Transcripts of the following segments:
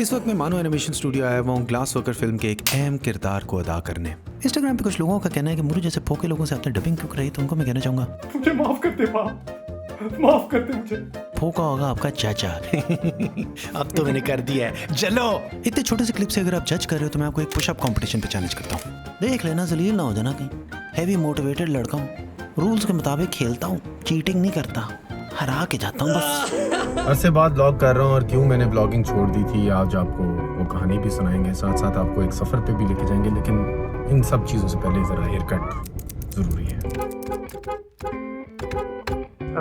इस वक्त मैं मानो एनिमेशन स्टूडियो आया हुआ हूँ ग्लास वर्कर फिल्म के एक अहम किरदार को अदा करने। इंस्टाग्राम पे कुछ लोगों का कहना है कि मुझे जैसे फोके लोगों से आपने डबिंग क्यों कराई, तो उनको मैं कहना चाहूंगा मुझे माफ कर दे बाप, माफ कर दे मुझे। फोका होगा आपका चाचा। अब तो मैंने कर दिया है, चलो। इतने छोटे से क्लिप से अगर आप जज कर रहे हो तो मैं आपको एक पुशअप कंपटीशन पे चैलेंज करता हूँ। देख लेना जलील ना हो जाना कहीं। हैवी मोटिवेटेड लड़का हूँ, रूल्स के मुताबिक खेलता हूँ, चीटिंग नहीं करता, हरा के जाता हूँ बस। अरसे बाद ब्लॉग कर रहा हूँ और क्यों मैंने ब्लॉगिंग छोड़ दी थी, आज आपको वो कहानी भी सुनाएंगे, साथ साथ आपको एक सफ़र पे भी लेके जाएंगे। लेकिन इन सब चीज़ों से पहले ज़रा हेयर कट ज़रूरी है।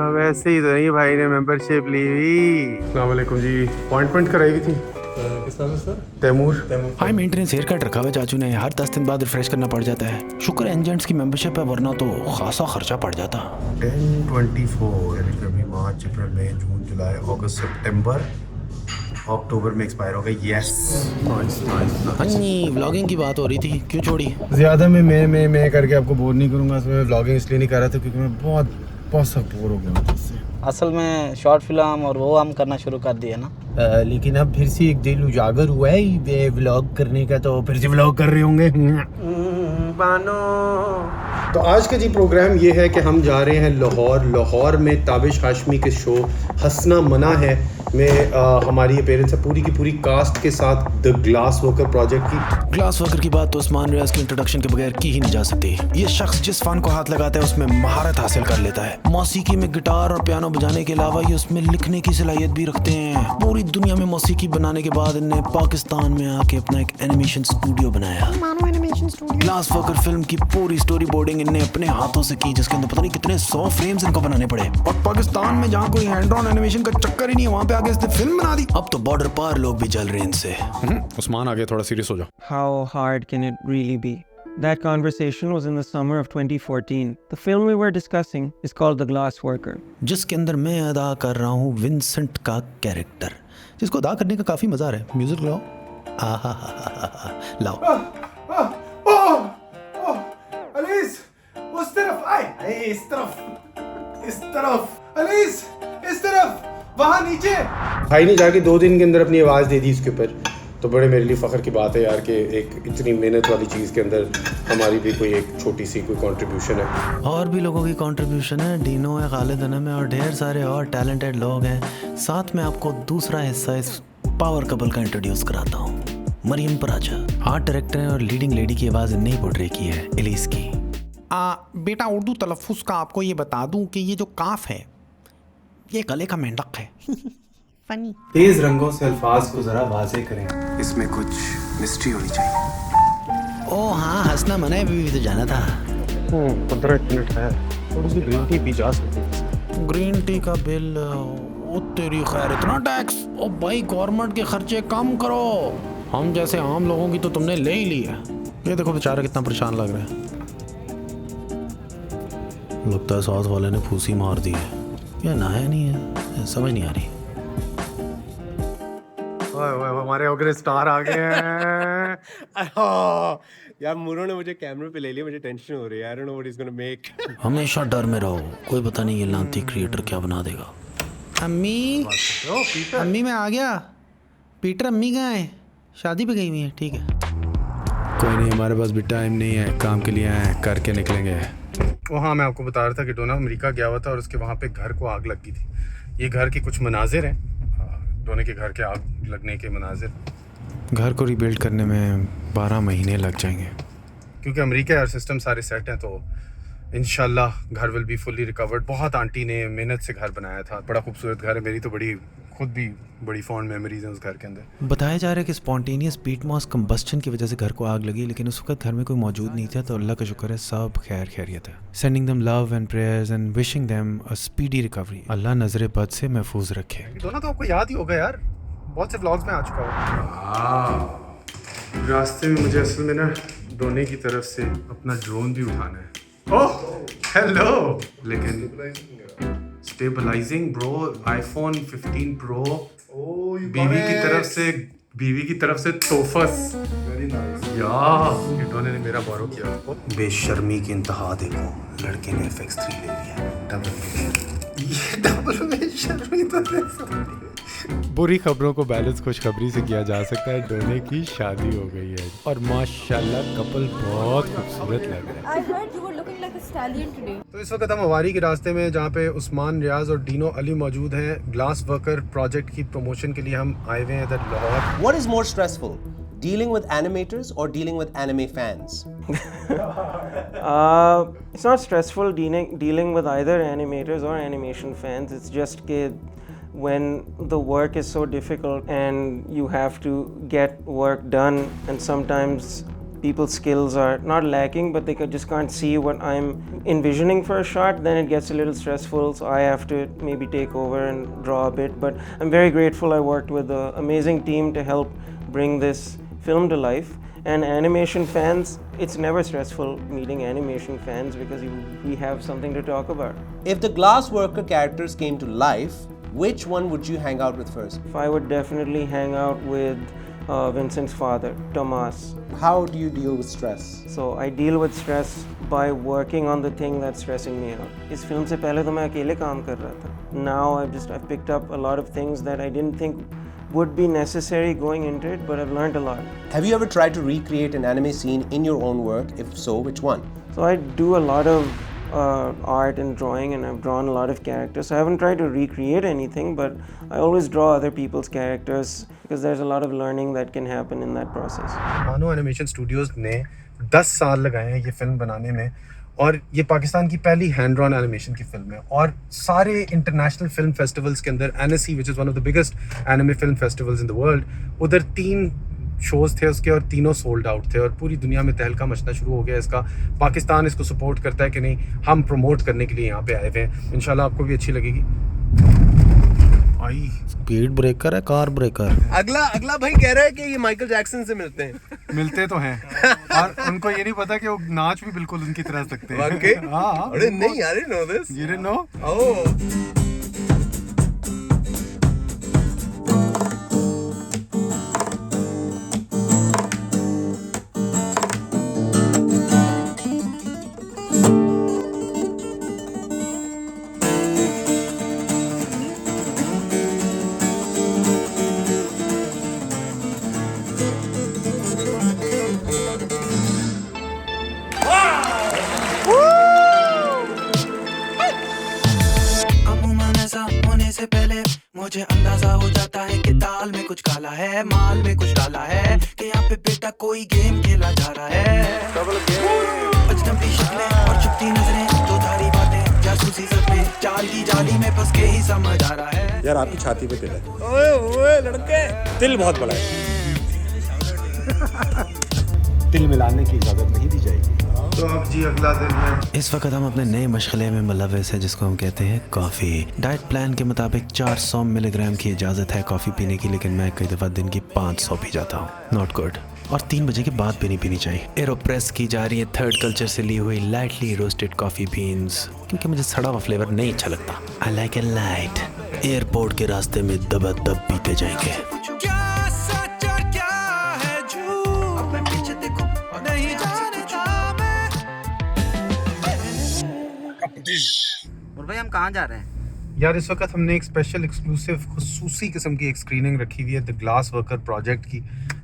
अब ऐसे ही तो नहीं भाई ने मेंबरशिप ली हुई। अस्सलाम वालेकुम जी, अपॉइंटमेंट कराई थी। किस नाम है sir? Taimur. High maintenance hair cut रखा हुआ चाचू ने, हर 10 दिन बाद रिफ्रेश करना पड़ जाता है। शुक्र है एजेंट्स की मेंबरशिप है, वरना तो खासा खर्चा पड़ जाता। 10/24 यानी कि अभी मार्च, अप्रैल, मई, जून, जुलाई, अगस्त, सितंबर, अक्टूबर में एक्सपायर हो गई। यस, हाँ जी, व्लॉगिंग की बात हो रही थी, क्यों छोड़ी? ज़्यादा मैं करके आपको बोर नहीं करूँगा। इसमें व्लॉगिंग इसलिए नहीं कर रहा था क्योंकि मैं बहुत सा बोर हो गया हूँ इससे। असल में शॉर्ट फिल्म और वो हम करना शुरू कर दिए ना। लेकिन अब फिर से एक दिल उजागर हुआ है व्लॉग करने का, तो फिर से व्लॉग कर रहे होंगे। तो आज का जी प्रोग्राम ये है कि हम जा रहे हैं लाहौर में ताबिश हाशमी के शो हंसना मना है में हमारी अपेयरेंस है पूरी की पूरी कास्ट के साथ द ग्लास वर्कर प्रोजेक्ट की। ग्लास वर्कर की बात तो उस्मान रियाज की इंट्रोडक्शन के बगैर की ही नहीं जा सकती। ये शख्स जिस फन को हाथ लगाता है उसमें महारत हासिल कर लेता है। मौसीकी में गिटार और पियानो बजाने के अलावा ये उसमें लिखने की सलाहियत भी रखते हैं। पूरी दुनिया में मौसीकी बनाने के बाद इन्हें पाकिस्तान में आके अपना एक एनिमेशन स्टूडियो बनाया। ग्लास वर्कर फिल्म की पूरी स्टोरी बोर्डिंग इन्हें अपने हाथों से की, जिसके अंदर पता नहीं कितने 100 फ्रेम्स इनको बनाने पड़े। और पाकिस्तान में जहाँ कोई हैंड ऑन एनिमेशन का चक्कर ही नहीं है, वहाँ पे आगे इसने फिल्म बना दी। अब तो बॉर्डर पार लोग भी जल रहे हैं इनसे। उस्मान आगे थोड़ा सीरियस हो जाओ। How hard can it really be? That conversation was in the summer of 2014. The film we were discussing is called The Glass Worker. जिसके अंदर मैं अदा कर रहा हूँ विंसेंट का कैरेक्टर, जिसको अदा करने का काफी मजा आ रहा है। म्यूजिक लाओ। लाओ। अलीस, उस तरफ आए, इस तरफ, अलीस, इस तरफ, वहाँ नीचे। भाई ने जाके 2 दिन के अंदर अपनी आवाज़ दे दी इसके ऊपर, तो बड़े मेरे लिए फ़ख्र की बात है यार कि एक इतनी मेहनत वाली चीज़ के अंदर हमारी भी कोई एक छोटी सी कोई कंट्रीब्यूशन है। और भी लोगों की कंट्रीब्यूशन है, डीनो है, खालिद अनम है और ढेर सारे और टैलेंटेड लोग हैं। साथ में आपको दूसरा हिस्सा इस पावर कपल का इंट्रोड्यूस कराता हूँ। मरियम पराजा आर्ट डायरेक्टर है और लीडिंग लेडी की आवाज़ इन्हें ही पोर्ट्रे की है, एलिस की। बेटा उर्दू तलफ़ुज़ का आपको ये बता दूं कि ये जो काफ है ये गले का मेंढक है। फनी। तेज रंगों से अल्फाज को जरा वाज़ेह करें, इसमें कुछ मिस्ट्री होनी चाहिए। ओ हाँ, हंसना मना है भी तो जाना था। 15 मिनट है, थोड़ी सी ग्रीन टी पी जा सकती है। ग्रीन टी का बिल, ओ तेरी खैर, इतना टैक्स। ओ भाई, गवर्नमेंट के खर्चे कम करो। हम जैसे आम लोगों की तो तुमने ले ही ली है। ये देखो बेचारा कितना परेशान लग रहा है। लगता है साथ वाले ने फूसी मार दी है या नहाया नहीं है, समझ नहीं आ रही। ओए हमारे ओगरे स्टार आ गए हैं। यार मुरो ने मुझे कैमरे पे ले लिया, मुझे टेंशन हो रही है। I don't know what is gonna make. हमेशा डर में रहो, कोई पता नहीं ये लांती क्रिएटर क्या बना देगा। अम्मी, अम्मी मैं आ गया। पीटर, अम्मी कहाँ है? शादी पे गई हुई है। ठीक है, कोई नहीं, हमारे पास भी टाइम नहीं है, काम के लिए आए, करके निकलेंगे। वो हाँ, मैं आपको बता रहा था कि डोना अमेरिका गया हुआ था और उसके वहाँ पे घर को आग लग गई थी। ये घर के कुछ मनाजिर हैं, डोने के घर के आग लगने के मनाजिर। घर को रिबिल्ड करने में 12 महीने लग जाएंगे, क्योंकि अमेरिका यार सिस्टम सारे सेट हैं, तो इंशाल्लाह घर विल बी फुल्ली रिकवर्ड। बहुत आंटी ने मेहनत से घर बनाया था, बड़ा खूबसूरत घर है। मेरी तो खुद भी बड़ी फॉन्ड मेमोरीज हैं उस घर के अंदर। बताया जा रहा है कि स्पॉन्टेनियस पीट मॉस कंबस्टन की वजह से घर को आग लगी, लेकिन उस वक्त घर में कोई मौजूद नहीं था, तो अल्लाह का शुक्र है सब खैरियत है। Sending them love and prayers and wishing them a speedy recovery. अल्लाह नजर बद से महफूज रखे। डोना तो आपको याद ही होगा यार, बहुत से व्लॉग्स में आ चुका हूँ। रास्ते में मुझे असल में ना डोने की तरफ से अपना ड्रोन भी उठाना है। ओह हेलो, लेकिन स्टेबलाइजिंग ब्रो, आईफोन 15 प्रो बीवी की तरफ से तोहफस। वेरी नाइस यार, ये डोने ने मेरा बोरो किया। बेशर्मी की इंतहा देखो, लड़के ने FX3 ले लिया। ये डबल में शर्मी तो देख सकती है। बुरी खबरों को बैलेंस खुशखबरी से किया जा सकता है। डोने की शादी हो गई है और माशाल्लाह कपल बहुत खूबसूरत लग रहा है। I heard you were looking like a stallion today. तो इस वक्त हम हवारी के रास्ते में जहाँ पे उस्मान रियाज और डीनो अली मौजूद हैं। ग्लास वर्कर प्रोजेक्ट की प्रमोशन के लिए हम आए हुए हैं इधर Lahore. What is more stressful, dealing with animators or dealing with anime fans? It's not stressful dealing with either animators or animation fans. It's just when the work is so difficult and you have to get work done, and sometimes people's skills are not lacking, but they just can't see what I'm envisioning for a shot, then it gets a little stressful. So I have to maybe take over and draw a bit. But I'm very grateful I worked with an amazing team to help bring this film to life. And animation fans, it's never stressful meeting animation fans because we have something to talk about. If the glass worker characters came to life, which one would you hang out with first? I would definitely hang out with Vincent's father, Tomas. How do you deal with stress? So I deal with stress by working on the thing that's stressing me out. इस film से पहले तो मैं अकेले काम कर रहा था. Now I've picked up a lot of things that I didn't think would be necessary going into it, but I've learned a lot. Have you ever tried to recreate an anime scene in your own work? If so, which one? So I do a lot of art and drawing, and I've drawn a lot of characters. So I haven't tried to recreate anything, but I always draw other people's characters because there's a lot of learning that can happen in that process. मानो animation studios ने 10 साल लगाए हैं ये film बनाने में और ये पाकिस्तान की पहली हैंड ड्रॉन एनिमेशन की फिल्म है और सारे इंटरनेशनल फिल्म फेस्टिवल्स के अंदर NSC which is one of the biggest anime film festivals in the world, उधर 3 शोज थे उसके और तीनों सोल्ड आउट थे और पूरी दुनिया में तहलका मचना शुरू हो गया इसका। पाकिस्तान इसको सपोर्ट करता है कि नहीं, हम प्रमोट करने के लिए यहाँ पे आए हुए हैं। इंशाल्लाह आपको भी अच्छी लगेगी। आई स्पीड ब्रेकर है कार ब्रेकर। अगला भाई कह रहा है कि ये माइकल जैक्सन से मिलते हैं। मिलते तो हैं और उनको ये नहीं पता कि वो नाच भी बिल्कुल उनकी तरह सकते हैं। वाकई? हाँ। अरे नहीं, I didn't know this. You didn't know? Oh. से पहले मुझे अंदाजा हो जाता है कि दाल में कुछ काला है, माल में कुछ डाला है, कि यहाँ पे बेटा कोई गेम खेला जा रहा है। अजनबी शक्लें और चुपती नजरें, दो धारी बातें, जासूसी सपने, चाल की जाली में फंस के ही समझ आ रहा है। यार आपकी छाती पे तिल है। ओए लड़के, तिल बहुत बड़ा है। तिल मिलाने की इजाजत नहीं दी जाएगी। तो अब जी अगला दिन है। इस वक्त हम अपने नए मशगले में मुलव्वस है जिसको हम कहते हैं कॉफ़ी। डाइट प्लान के मुताबिक 400 मिलीग्राम की इजाज़त है कॉफ़ी पीने की, लेकिन मैं कई दफ़ा दिन की 500 पी जाता हूँ। Not good. और 3 बजे के बाद भी नहीं पीनी चाहिए। एरोप्रेस की जा रही है थर्ड कल्चर से ली हुई लाइटली रोस्टेड कॉफ़ी बीन्स, क्योंकि मुझे सड़ा हुआ फ्लेवर नहीं अच्छा लगता। I like a light. Airport के रास्ते में दबा-दब पीते जाएंगे। और भाई हम कहाँ जा रहे हैं? यार इस वक्त हमने एक स्पेशल एक्सक्लूसिव खुसूसी किस्म की एक स्क्रीनिंग रखी हुई है द ग्लास वर्कर प्रोजेक्ट की,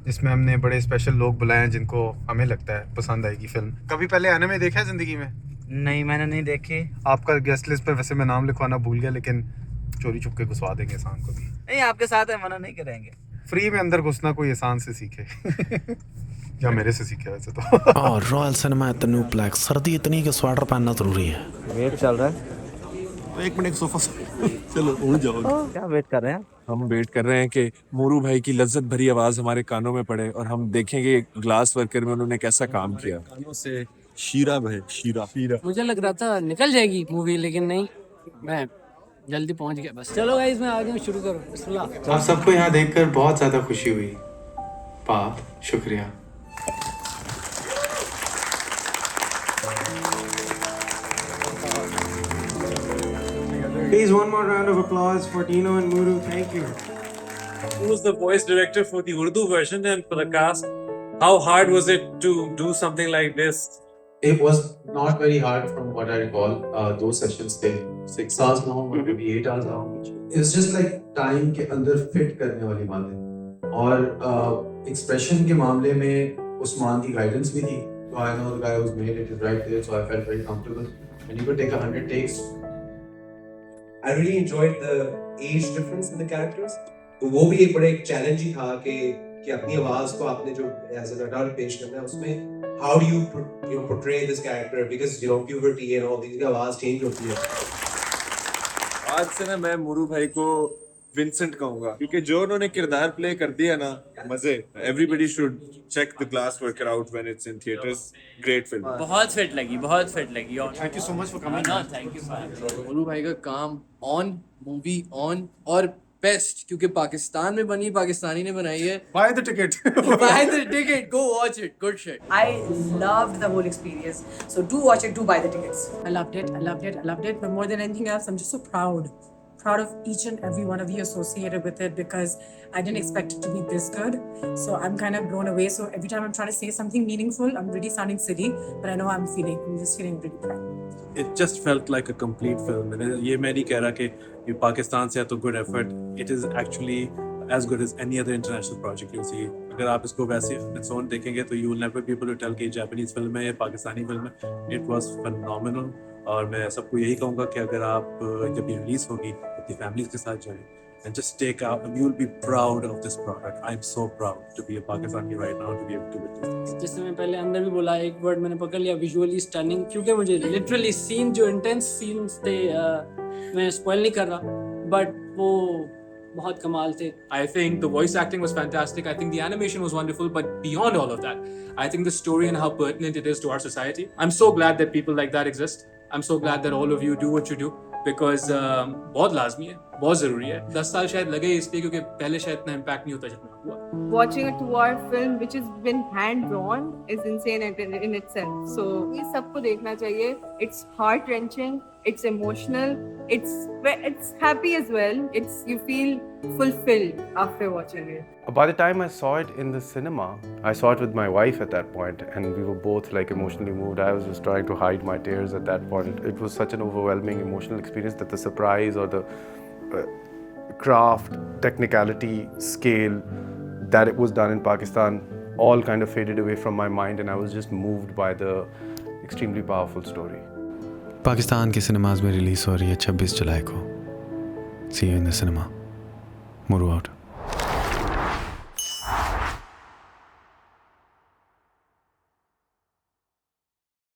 जिसमें हमने बड़े स्पेशल लोग बुलाए हैं जिनको हमें लगता है पसंद आएगी फिल्म। कभी पहले एनिमे देखा है जिंदगी में? नहीं, मैंने नहीं देखी। आपका गेस्ट लिस्ट पे वैसे मैं नाम लिखवाना भूल गया, लेकिन चोरी छुप के घुसवा देंगे एहसान को भी। नहीं, आपके साथ है, मना नहीं करेंगे। फ्री में अंदर घुसना कोई एहसान से सीखे या मेरे से सीखे वैसे तो। और रॉयल सिनेमा तनू ब्लैक। सर्दी इतनी कि स्वेटर पहनना जरूरी है। वेट चल रहा है तो 1 मिनट सोफा चलो उड़ जाओ। क्या वेट कर रहे हैं? हम वेट कर रहे हैं कि मोरू भाई की लज्जत भरी आवाज हमारे कानों में पड़े और हम देखेंगे ग्लास वर्कर में उन्होंने कैसा काम किया। कानों से शीरा बहे, शीरा। मुझे लग रहा था निकल जाएगी मूवी, लेकिन नहीं, मैं जल्दी पहुंच गया। बस चलो गाइस, मैं आ गया, शुरू करो। बिस्मिल्लाह। आप सबको यहाँ देखकर बहुत ज़्यादा खुशी हुई। पाप शुक्रिया। Please, one more round of applause for Dino and Muru. Thank you. Who was the voice director for the Urdu version and for the cast? How hard was it to do something like this? It was not very hard from what I recall. 2 sessions थे 6 hours now or maybe 8 hours now. It's just like time के अंदर fit करने वाली बातें और expression के मामले में उस्मान की guidance भी थी. So I know the guy who's made it is right there, so I felt very comfortable. And you could take 100 takes. I really enjoyed the age difference in the characters. तो वो भी एक बड़ा एक challenge ही था कि अपनी आवाज को आपने जो as an adult पेश करना है उसमें how do you portray this character because puberty and all these आवाज change होती है. आज से ना मैं मुरू भाई को विंसेंट कहूंगा क्योंकि जो उन्होंने किरदार प्ले कर दिया ना मजे. Everybody should check the glass worker out when it's in theatres. Great film. बहुत फिट लगी, बहुत फिट लगी. और Thank you so much for coming. No thank you. Monu भाई का काम ऑन, मूवी ऑन और बेस्ट, क्योंकि पाकिस्तान में बनी, पाकिस्तानी ने बनाई है. Buy the ticket. Buy the ticket, go watch it, good shit. I loved the whole experience. So do watch it, do buy the tickets. I loved it, I loved it, I loved it. But more than anything else, I'm just so proud of each and every one of you associated with it because I didn't expect it to be this good. So I'm kind of blown away. So every time I'm trying to say something meaningful, I'm really sounding silly, but I know I'm just feeling really proud. It just felt like a complete film. ये मैं नहीं कह रहा कि ये पाकिस्तान से है तो good effort. It is actually as good as any other international project you'll see. अगर आप इसको वैसे its own देखेंगे तो you will never be able to tell कि Japanese film है या पाकिस्तानी film है. It was phenomenal. और मैं सबको यही कहूँगा कि अगर आप जब ये रिलीज होगी अपनी फैमिलीज के साथ जाएं and just take out and you will be proud of this product. I'm so proud to be a Pakistani right now to be able to witness this. जैसे मैं पहले अंदर भी बोला, एक वर्ड मैंने पकड़ लिया, विजुअली स्टनिंग, क्योंकि मुझे लिटरली सीन जो इंटेंस सीन्स थे, मैं स्पॉइल नहीं कर रहा बट वो बहुत कमाल थे. I think the voice acting was fantastic. I think the animation was wonderful. But beyond all of that, I think the story and how pertinent it is to our society. I'm so glad that people like that exist. I'm so glad that all of you do what you do because बहुत लाजमी है, बहुत ज़रूरी है. 10 साल शायद लगे इसलिए क्योंकि पहले शायद इतना impact नहीं होता जितना हुआ. Watching a 2-hour film which has been hand drawn is insane in itself. So ये सबको देखना चाहिए. It's heart wrenching. It's emotional. It's happy as well. You feel fulfilled after watching it. By the time I saw it in the cinema, I saw it with my wife at that point, and we were both like emotionally moved. I was just trying to hide my tears at that point. It was such an overwhelming emotional experience that the surprise or the craft, technicality, scale that it was done in Pakistan all kind of faded away from my mind, and I was just moved by the extremely powerful story. Pakistan के cinemas में release हो रही है 26 जुलाई को. See you in the cinema. मुरू out.